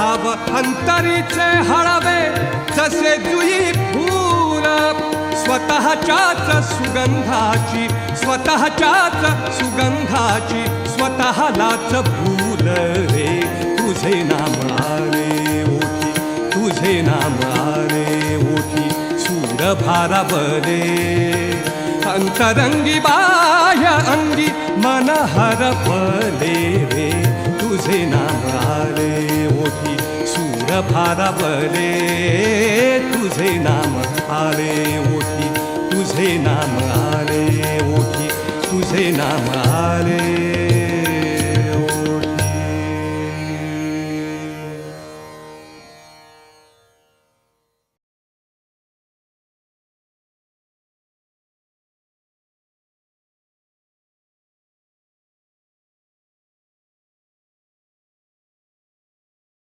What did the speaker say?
भाव अंतरीचे हळवे जसे जुई फूल स्वतःच्याच सुगंधाची स्वतःलाच भूल रे तुझे नाम आले ओठी तुझे नाम आले ओठी सूर भारावले अंतरंगी बाह्य अंगी मन हरपले रे तुझे नाम आले ओठी सूर भारावले तुझे नाम आले ओठी तुझे नाम आले ओठी तुझे नाम आले